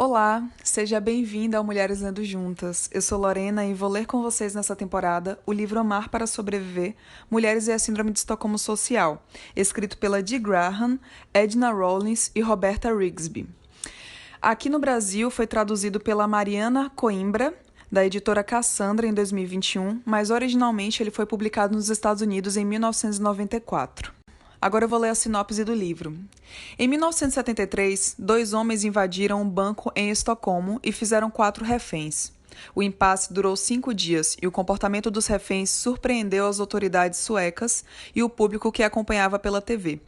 Olá, seja bem-vinda ao Mulheres Lendo Juntas. Eu sou Lorena e vou ler com vocês nessa temporada o livro Amar para Sobreviver, Mulheres e a Síndrome de Estocolmo Social, escrito pela Dee Graham, Edna Rollins e Roberta Rigsby. Aqui no Brasil foi traduzido pela Mariana Coimbra, da editora Cassandra, em 2021, mas originalmente ele foi publicado nos Estados Unidos em 1994. Agora eu vou ler a sinopse do livro. Em 1973, 2 homens invadiram um banco em Estocolmo e fizeram 4 reféns. O impasse durou 5 dias e o comportamento dos reféns surpreendeu as autoridades suecas e o público que acompanhava pela TV.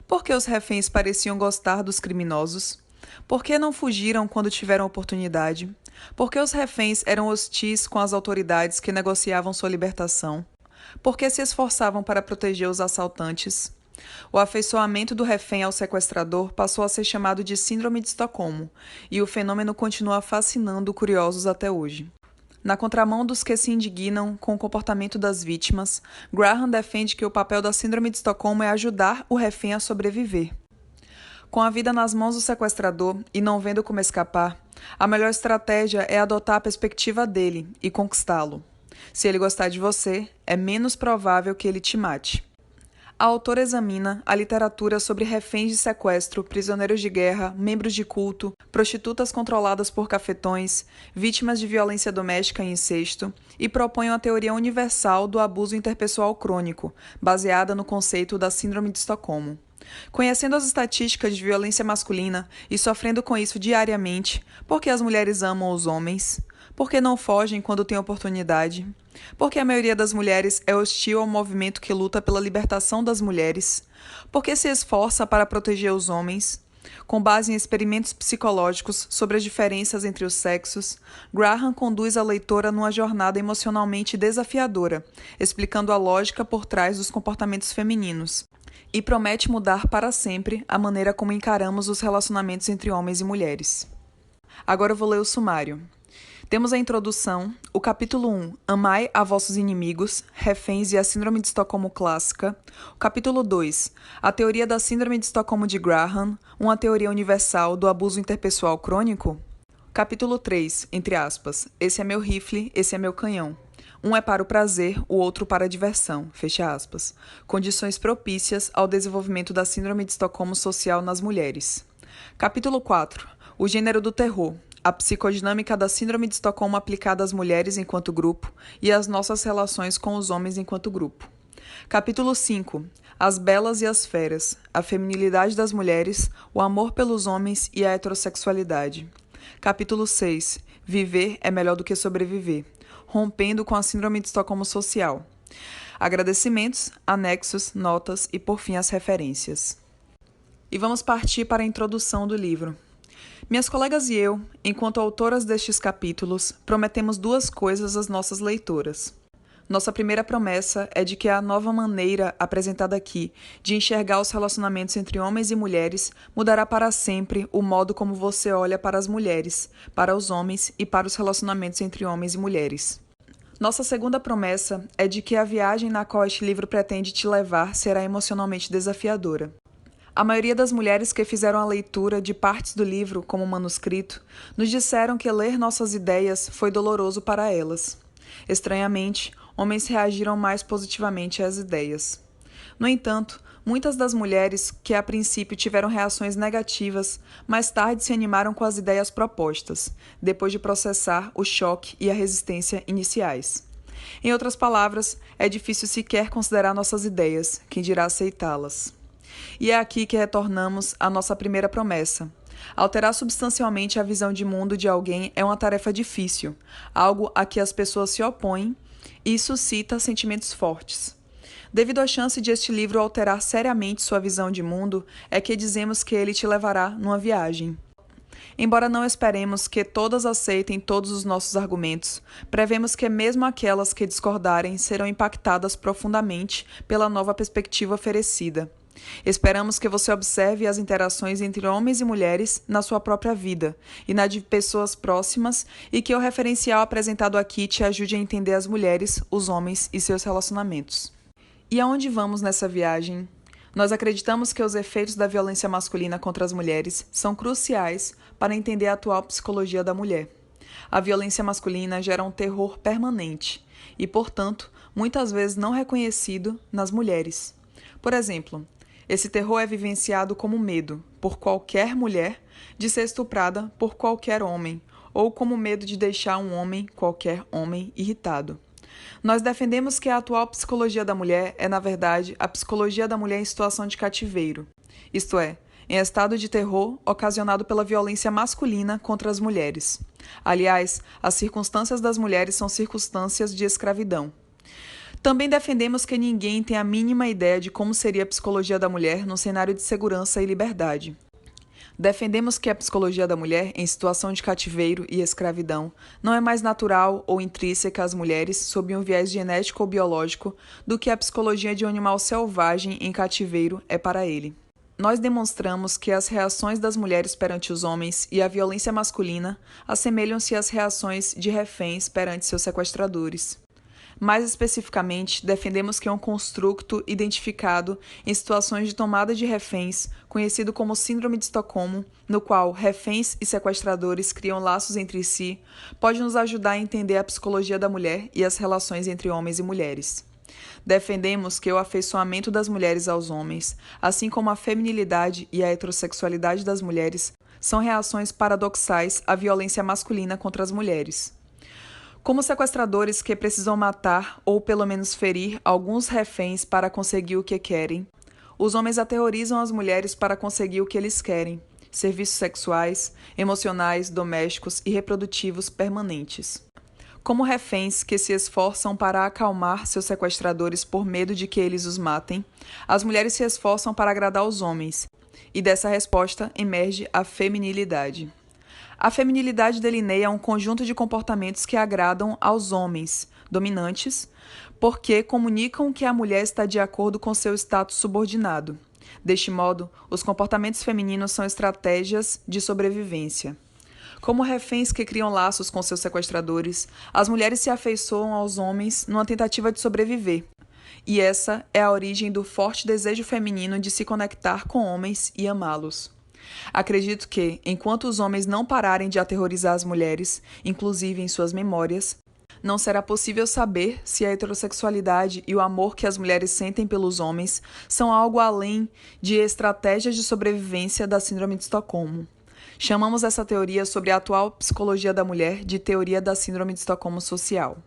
Por que os reféns pareciam gostar dos criminosos? Por que não fugiram quando tiveram oportunidade? Por que os reféns eram hostis com as autoridades que negociavam sua libertação? Por que se esforçavam para proteger os assaltantes? O afeiçoamento do refém ao sequestrador passou a ser chamado de Síndrome de Estocolmo, e o fenômeno continua fascinando curiosos até hoje. Na contramão dos que se indignam com o comportamento das vítimas, Graham defende que o papel da Síndrome de Estocolmo é ajudar o refém a sobreviver. Com a vida nas mãos do sequestrador e não vendo como escapar, a melhor estratégia é adotar a perspectiva dele e conquistá-lo. Se ele gostar de você, é menos provável que ele te mate. A autora examina a literatura sobre reféns de sequestro, prisioneiros de guerra, membros de culto, prostitutas controladas por cafetões, vítimas de violência doméstica e incesto, e propõe uma teoria universal do abuso interpessoal crônico, baseada no conceito da Síndrome de Estocolmo. Conhecendo as estatísticas de violência masculina e sofrendo com isso diariamente, por que as mulheres amam os homens? Por que não fogem quando têm oportunidade? Por que a maioria das mulheres é hostil ao movimento que luta pela libertação das mulheres? Por que se esforça para proteger os homens? Com base em experimentos psicológicos sobre as diferenças entre os sexos, Graham conduz a leitora numa jornada emocionalmente desafiadora, explicando a lógica por trás dos comportamentos femininos, e promete mudar para sempre a maneira como encaramos os relacionamentos entre homens e mulheres. Agora eu vou ler o sumário. Temos a introdução, o capítulo 1, Amai a vossos inimigos, reféns e a Síndrome de Estocolmo clássica. O capítulo 2, a teoria da Síndrome de Estocolmo de Graham, uma teoria universal do abuso interpessoal crônico. Capítulo 3, entre aspas, esse é meu rifle, esse é meu canhão. Um é para o prazer, o outro para a diversão, fecha aspas. Condições propícias ao desenvolvimento da Síndrome de Estocolmo social nas mulheres. Capítulo 4, o gênero do terror. A psicodinâmica da Síndrome de Estocolmo aplicada às mulheres enquanto grupo e às nossas relações com os homens enquanto grupo. Capítulo 5. As belas e as feras. A feminilidade das mulheres, o amor pelos homens e a heterossexualidade. Capítulo 6. Viver é melhor do que sobreviver. Rompendo com a Síndrome de Estocolmo social. Agradecimentos, anexos, notas e, por fim, as referências. E vamos partir para a introdução do livro. Minhas colegas e eu, enquanto autoras destes capítulos, prometemos 2 coisas às nossas leitoras. Nossa primeira promessa é de que a nova maneira apresentada aqui de enxergar os relacionamentos entre homens e mulheres mudará para sempre o modo como você olha para as mulheres, para os homens e para os relacionamentos entre homens e mulheres. Nossa segunda promessa é de que a viagem na qual este livro pretende te levar será emocionalmente desafiadora. A maioria das mulheres que fizeram a leitura de partes do livro como manuscrito nos disseram que ler nossas ideias foi doloroso para elas. Estranhamente, homens reagiram mais positivamente às ideias. No entanto, muitas das mulheres que a princípio tiveram reações negativas, mais tarde se animaram com as ideias propostas, depois de processar o choque e a resistência iniciais. Em outras palavras, é difícil sequer considerar nossas ideias, quem dirá aceitá-las. E é aqui que retornamos à nossa primeira promessa. Alterar substancialmente a visão de mundo de alguém é uma tarefa difícil, algo a que as pessoas se opõem e suscita sentimentos fortes. Devido à chance de este livro alterar seriamente sua visão de mundo, é que dizemos que ele te levará numa viagem. Embora não esperemos que todas aceitem todos os nossos argumentos, prevemos que mesmo aquelas que discordarem serão impactadas profundamente pela nova perspectiva oferecida. Esperamos que você observe as interações entre homens e mulheres na sua própria vida e na de pessoas próximas e que o referencial apresentado aqui te ajude a entender as mulheres, os homens e seus relacionamentos. E aonde vamos nessa viagem? Nós acreditamos que os efeitos da violência masculina contra as mulheres são cruciais para entender a atual psicologia da mulher. A violência masculina gera um terror permanente e, portanto, muitas vezes não reconhecido nas mulheres. Por exemplo, esse terror é vivenciado como medo, por qualquer mulher, de ser estuprada por qualquer homem, ou como medo de deixar um homem, qualquer homem, irritado. Nós defendemos que a atual psicologia da mulher é, na verdade, a psicologia da mulher em situação de cativeiro, isto é, em estado de terror ocasionado pela violência masculina contra as mulheres. Aliás, as circunstâncias das mulheres são circunstâncias de escravidão. Também defendemos que ninguém tem a mínima ideia de como seria a psicologia da mulher no cenário de segurança e liberdade. Defendemos que a psicologia da mulher em situação de cativeiro e escravidão não é mais natural ou intrínseca às mulheres sob um viés genético ou biológico do que a psicologia de um animal selvagem em cativeiro é para ele. Nós demonstramos que as reações das mulheres perante os homens e a violência masculina assemelham-se às reações de reféns perante seus sequestradores. Mais especificamente, defendemos que é um construto identificado em situações de tomada de reféns, conhecido como Síndrome de Estocolmo, no qual reféns e sequestradores criam laços entre si, pode nos ajudar a entender a psicologia da mulher e as relações entre homens e mulheres. Defendemos que o afeiçoamento das mulheres aos homens, assim como a feminilidade e a heterossexualidade das mulheres, são reações paradoxais à violência masculina contra as mulheres. Como sequestradores que precisam matar ou pelo menos ferir alguns reféns para conseguir o que querem, os homens aterrorizam as mulheres para conseguir o que eles querem: serviços sexuais, emocionais, domésticos e reprodutivos permanentes. Como reféns que se esforçam para acalmar seus sequestradores por medo de que eles os matem, as mulheres se esforçam para agradar os homens, e dessa resposta emerge a feminilidade. A feminilidade delineia um conjunto de comportamentos que agradam aos homens dominantes, porque comunicam que a mulher está de acordo com seu status subordinado. Deste modo, os comportamentos femininos são estratégias de sobrevivência. Como reféns que criam laços com seus sequestradores, as mulheres se afeiçoam aos homens numa tentativa de sobreviver. E essa é a origem do forte desejo feminino de se conectar com homens e amá-los. Acredito que, enquanto os homens não pararem de aterrorizar as mulheres, inclusive em suas memórias, não será possível saber se a heterossexualidade e o amor que as mulheres sentem pelos homens são algo além de estratégias de sobrevivência da Síndrome de Estocolmo. Chamamos essa teoria sobre a atual psicologia da mulher de teoria da Síndrome de Estocolmo social.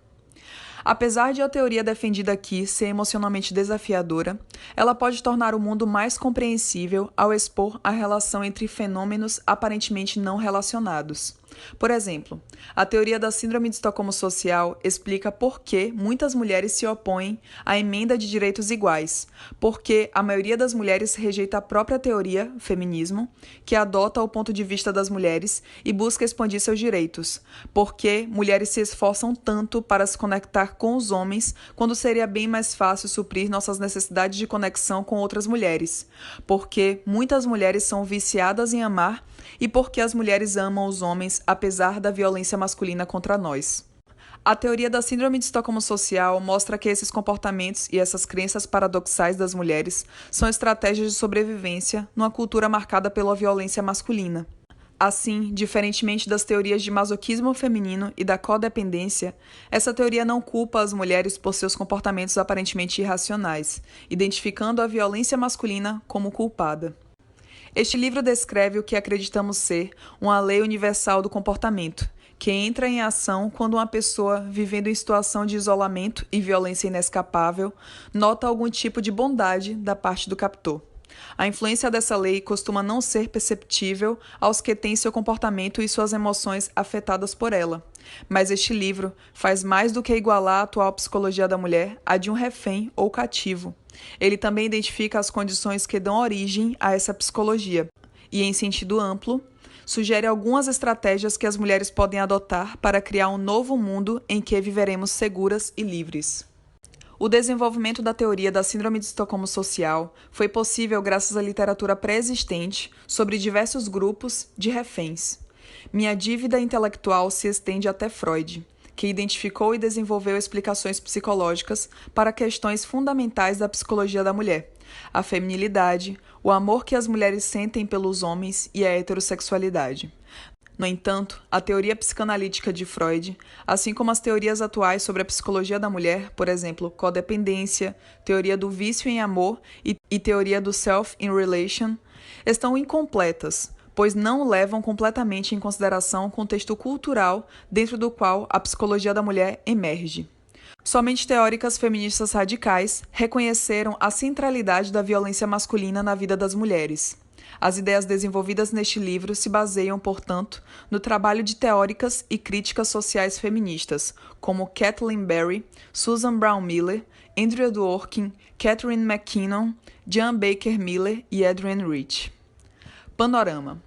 Apesar de a teoria defendida aqui ser emocionalmente desafiadora, ela pode tornar o mundo mais compreensível ao expor a relação entre fenômenos aparentemente não relacionados. Por exemplo, a teoria da Síndrome de Estocolmo social explica por que muitas mulheres se opõem à emenda de direitos iguais, porque a maioria das mulheres rejeita a própria teoria, feminismo, que adota o ponto de vista das mulheres e busca expandir seus direitos, porque mulheres se esforçam tanto para se conectar com os homens quando seria bem mais fácil suprir nossas necessidades de conexão com outras mulheres, porque muitas mulheres são viciadas em amar e porque as mulheres amam os homens apesar da violência masculina contra nós. A teoria da Síndrome de Estocolmo social mostra que esses comportamentos e essas crenças paradoxais das mulheres são estratégias de sobrevivência numa cultura marcada pela violência masculina. Assim, diferentemente das teorias de masoquismo feminino e da codependência, essa teoria não culpa as mulheres por seus comportamentos aparentemente irracionais, identificando a violência masculina como culpada. Este livro descreve o que acreditamos ser uma lei universal do comportamento, que entra em ação quando uma pessoa, vivendo em situação de isolamento e violência inescapável, nota algum tipo de bondade da parte do captor. A influência dessa lei costuma não ser perceptível aos que têm seu comportamento e suas emoções afetadas por ela. Mas este livro faz mais do que igualar a atual psicologia da mulher à de um refém ou cativo. Ele também identifica as condições que dão origem a essa psicologia e, em sentido amplo, sugere algumas estratégias que as mulheres podem adotar para criar um novo mundo em que viveremos seguras e livres. O desenvolvimento da teoria da Síndrome de Estocolmo social foi possível graças à literatura pré-existente sobre diversos grupos de reféns. Minha dívida intelectual se estende até Freud, que identificou e desenvolveu explicações psicológicas para questões fundamentais da psicologia da mulher, a feminilidade, o amor que as mulheres sentem pelos homens e a heterossexualidade. No entanto, a teoria psicanalítica de Freud, assim como as teorias atuais sobre a psicologia da mulher, por exemplo, codependência, teoria do vício em amor e teoria do self in relation, estão incompletas, pois não levam completamente em consideração o contexto cultural dentro do qual a psicologia da mulher emerge. Somente teóricas feministas radicais reconheceram a centralidade da violência masculina na vida das mulheres. As ideias desenvolvidas neste livro se baseiam, portanto, no trabalho de teóricas e críticas sociais feministas, como Kathleen Berry, Susan Brown Miller, Andrea Dworkin, Catherine McKinnon, Jan Baker Miller e Adrienne Rich. Panorama.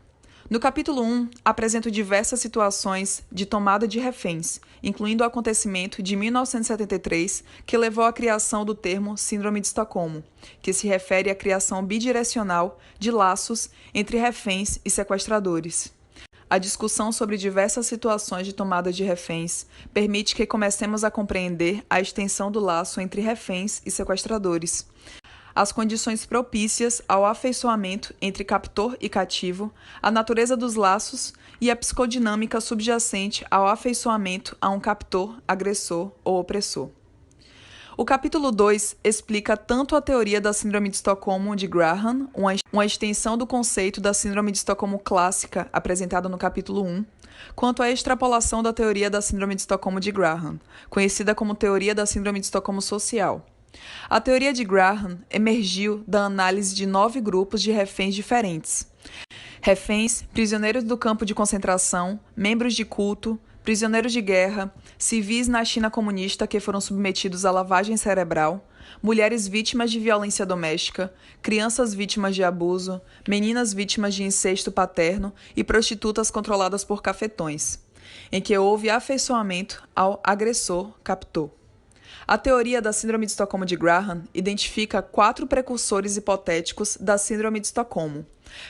No capítulo 1, apresento diversas situações de tomada de reféns, incluindo o acontecimento de 1973 que levou à criação do termo Síndrome de Estocolmo, que se refere à criação bidirecional de laços entre reféns e sequestradores. A discussão sobre diversas situações de tomada de reféns permite que comecemos a compreender a extensão do laço entre reféns e sequestradores, as condições propícias ao afeiçoamento entre captor e cativo, a natureza dos laços e a psicodinâmica subjacente ao afeiçoamento a um captor, agressor ou opressor. O capítulo 2 explica tanto a teoria da Síndrome de Estocolmo de Graham, uma extensão do conceito da Síndrome de Estocolmo clássica apresentada no capítulo 1, quanto a extrapolação da teoria da Síndrome de Estocolmo de Graham, conhecida como teoria da Síndrome de Estocolmo social. A teoria de Graham emergiu da análise de 9 grupos de reféns diferentes. Reféns, prisioneiros do campo de concentração, membros de culto, prisioneiros de guerra, civis na China comunista que foram submetidos à lavagem cerebral, mulheres vítimas de violência doméstica, crianças vítimas de abuso, meninas vítimas de incesto paterno e prostitutas controladas por cafetões, em que houve afeiçoamento ao agressor-captor. A teoria da Síndrome de Estocolmo de Graham identifica 4 precursores hipotéticos da Síndrome de Estocolmo: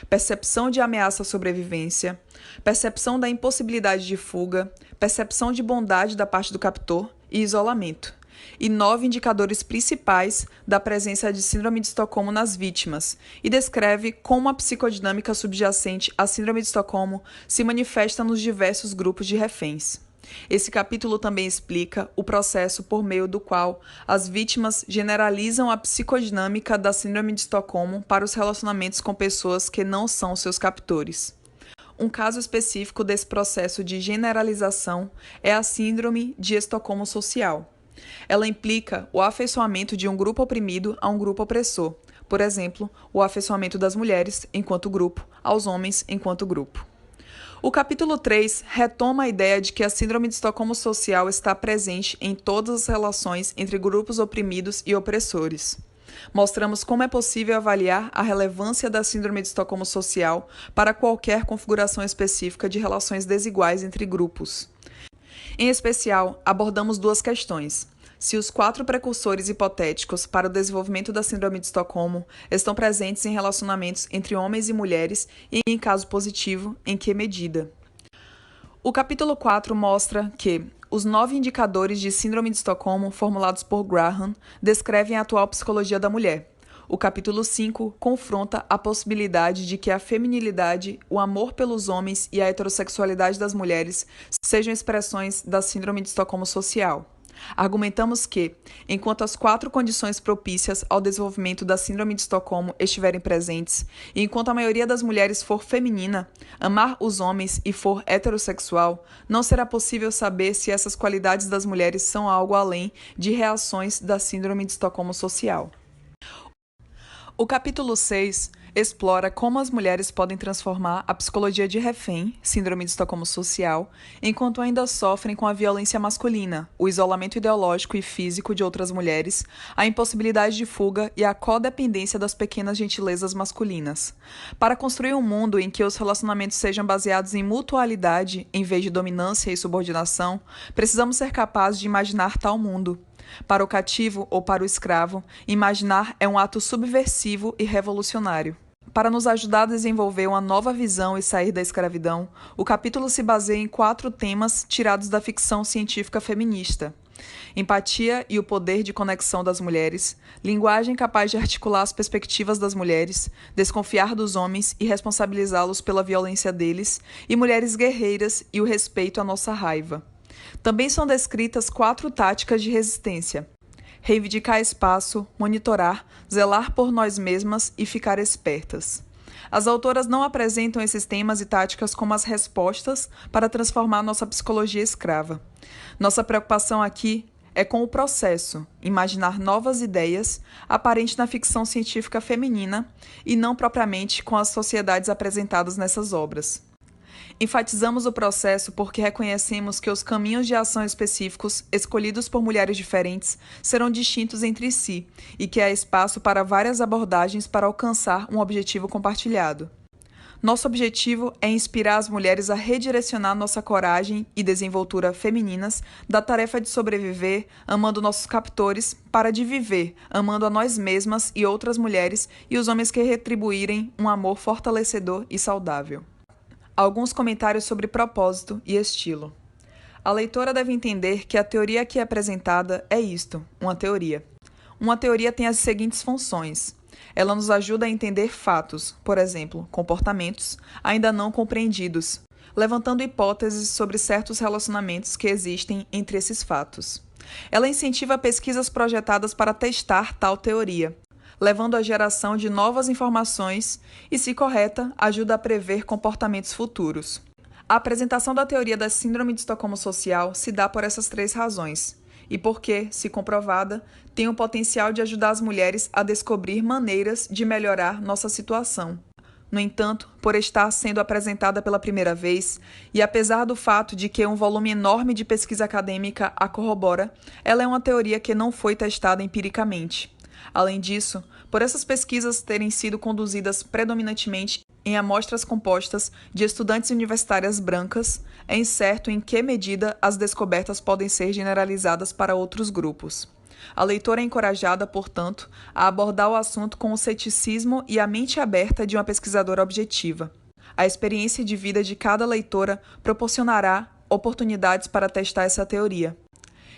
percepção de ameaça à sobrevivência, percepção da impossibilidade de fuga, percepção de bondade da parte do captor e isolamento, e 9 indicadores principais da presença de Síndrome de Estocolmo nas vítimas, e descreve como a psicodinâmica subjacente à Síndrome de Estocolmo se manifesta nos diversos grupos de reféns. Esse capítulo também explica o processo por meio do qual as vítimas generalizam a psicodinâmica da Síndrome de Estocolmo para os relacionamentos com pessoas que não são seus captores. Um caso específico desse processo de generalização é a Síndrome de Estocolmo social. Ela implica o afeiçoamento de um grupo oprimido a um grupo opressor, por exemplo, o afeiçoamento das mulheres enquanto grupo aos homens enquanto grupo. O capítulo 3 retoma a ideia de que a Síndrome de Estocolmo social está presente em todas as relações entre grupos oprimidos e opressores. Mostramos como é possível avaliar a relevância da Síndrome de Estocolmo social para qualquer configuração específica de relações desiguais entre grupos. Em especial, abordamos 2 questões: se os 4 precursores hipotéticos para o desenvolvimento da Síndrome de Estocolmo estão presentes em relacionamentos entre homens e mulheres e, em caso positivo, em que medida. O capítulo 4 mostra que os 9 indicadores de Síndrome de Estocolmo formulados por Graham descrevem a atual psicologia da mulher. O capítulo 5 confronta a possibilidade de que a feminilidade, o amor pelos homens e a heterossexualidade das mulheres sejam expressões da Síndrome de Estocolmo social. Argumentamos que, enquanto as 4 condições propícias ao desenvolvimento da Síndrome de Estocolmo estiverem presentes, e enquanto a maioria das mulheres for feminina, amar os homens e for heterossexual, não será possível saber se essas qualidades das mulheres são algo além de reações da Síndrome de Estocolmo social. O capítulo 6 explora como as mulheres podem transformar a psicologia de refém, Síndrome de Estocolmo social, enquanto ainda sofrem com a violência masculina, o isolamento ideológico e físico de outras mulheres, a impossibilidade de fuga e a codependência das pequenas gentilezas masculinas. Para construir um mundo em que os relacionamentos sejam baseados em mutualidade em vez de dominância e subordinação, precisamos ser capazes de imaginar tal mundo. Para o cativo ou para o escravo, imaginar é um ato subversivo e revolucionário. Para nos ajudar a desenvolver uma nova visão e sair da escravidão, o capítulo se baseia em 4 temas tirados da ficção científica feminista: empatia e o poder de conexão das mulheres, linguagem capaz de articular as perspectivas das mulheres, desconfiar dos homens e responsabilizá-los pela violência deles, e mulheres guerreiras e o respeito à nossa raiva. Também são descritas 4 táticas de resistência: reivindicar espaço, monitorar, zelar por nós mesmas e ficar espertas. As autoras não apresentam esses temas e táticas como as respostas para transformar nossa psicologia escrava. Nossa preocupação aqui é com o processo, imaginar novas ideias, aparente na ficção científica feminina, e não propriamente com as sociedades apresentadas nessas obras. Enfatizamos o processo porque reconhecemos que os caminhos de ação específicos, escolhidos por mulheres diferentes, serão distintos entre si e que há espaço para várias abordagens para alcançar um objetivo compartilhado. Nosso objetivo é inspirar as mulheres a redirecionar nossa coragem e desenvoltura femininas da tarefa de sobreviver, amando nossos captores, para de viver, amando a nós mesmas e outras mulheres e os homens que retribuírem um amor fortalecedor e saudável. Alguns comentários sobre propósito e estilo. A leitora deve entender que a teoria aqui apresentada é isto, uma teoria. Uma teoria tem as seguintes funções. Ela nos ajuda a entender fatos, por exemplo, comportamentos, ainda não compreendidos, levantando hipóteses sobre certos relacionamentos que existem entre esses fatos. Ela incentiva pesquisas projetadas para testar tal teoria, levando à geração de novas informações e, se correta, ajuda a prever comportamentos futuros. A apresentação da teoria da Síndrome de Estocolmo Social se dá por essas 3 razões, e porque, se comprovada, tem o potencial de ajudar as mulheres a descobrir maneiras de melhorar nossa situação. No entanto, por estar sendo apresentada pela primeira vez, e apesar do fato de que um volume enorme de pesquisa acadêmica a corrobora, ela é uma teoria que não foi testada empiricamente. Além disso, por essas pesquisas terem sido conduzidas predominantemente em amostras compostas de estudantes universitárias brancas, é incerto em que medida as descobertas podem ser generalizadas para outros grupos. A leitora é encorajada, portanto, a abordar o assunto com o ceticismo e a mente aberta de uma pesquisadora objetiva. A experiência de vida de cada leitora proporcionará oportunidades para testar essa teoria.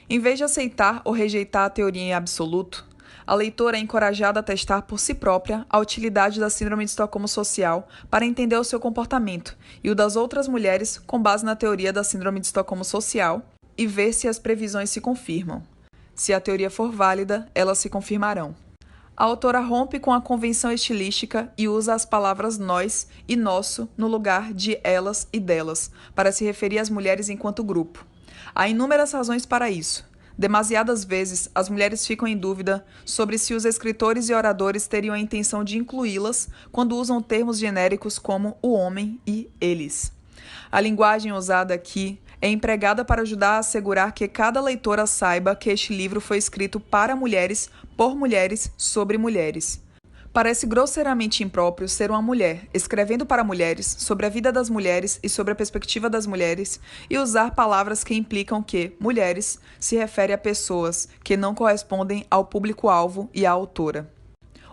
Em vez de aceitar ou rejeitar a teoria em absoluto, a leitora é encorajada a testar por si própria a utilidade da Síndrome de Estocolmo Social para entender o seu comportamento e o das outras mulheres com base na teoria da Síndrome de Estocolmo Social e ver se as previsões se confirmam. Se a teoria for válida, elas se confirmarão. A autora rompe com a convenção estilística e usa as palavras nós e nosso no lugar de elas e delas, para se referir às mulheres enquanto grupo. Há inúmeras razões para isso. Demasiadas vezes, as mulheres ficam em dúvida sobre se os escritores e oradores teriam a intenção de incluí-las quando usam termos genéricos como o homem e eles. A linguagem usada aqui é empregada para ajudar a assegurar que cada leitora saiba que este livro foi escrito para mulheres, por mulheres, sobre mulheres. Parece grosseiramente impróprio ser uma mulher escrevendo para mulheres, sobre a vida das mulheres e sobre a perspectiva das mulheres, e usar palavras que implicam que mulheres se refere a pessoas que não correspondem ao público-alvo e à autora.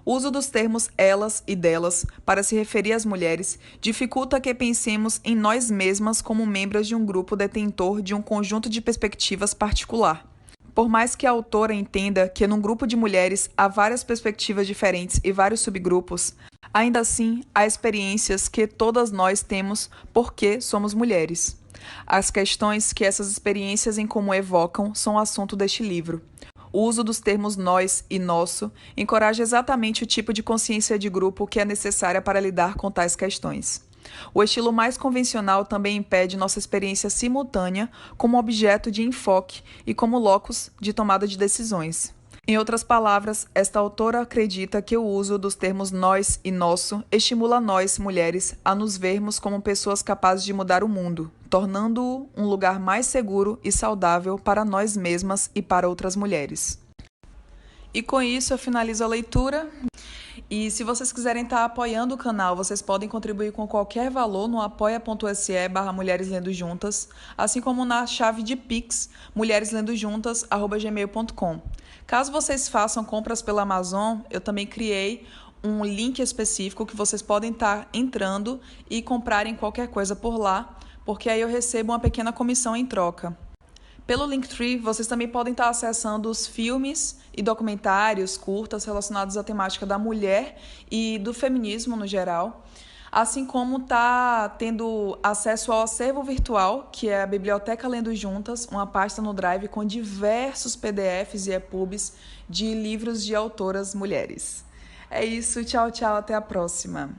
O uso dos termos elas e delas para se referir às mulheres dificulta que pensemos em nós mesmas como membros de um grupo detentor de um conjunto de perspectivas particular. Por mais que a autora entenda que num grupo de mulheres há várias perspectivas diferentes e vários subgrupos, ainda assim há experiências que todas nós temos porque somos mulheres. As questões que essas experiências em comum evocam são o assunto deste livro. O uso dos termos nós e nosso encoraja exatamente o tipo de consciência de grupo que é necessária para lidar com tais questões. O estilo mais convencional também impede nossa experiência simultânea como objeto de enfoque e como locus de tomada de decisões. Em outras palavras, esta autora acredita que o uso dos termos nós e nosso estimula nós, mulheres, a nos vermos como pessoas capazes de mudar o mundo, tornando-o um lugar mais seguro e saudável para nós mesmas e para outras mulheres. E com isso eu finalizo a leitura. E se vocês quiserem estar apoiando o canal, vocês podem contribuir com qualquer valor no apoia.se/Mulheres Lendo Juntas, assim como na chave de Pix, mulhereslendojuntas@gmail.com. Caso vocês façam compras pela Amazon, eu também criei um link específico que vocês podem estar entrando e comprarem qualquer coisa por lá, porque aí eu recebo uma pequena comissão em troca. Pelo Linktree, vocês também podem estar acessando os filmes e documentários curtas relacionados à temática da mulher e do feminismo no geral, assim como está tendo acesso ao acervo virtual, que é a Biblioteca Lendo Juntas, uma pasta no Drive com diversos PDFs e EPUBs de livros de autoras mulheres. É isso, tchau, tchau, até a próxima.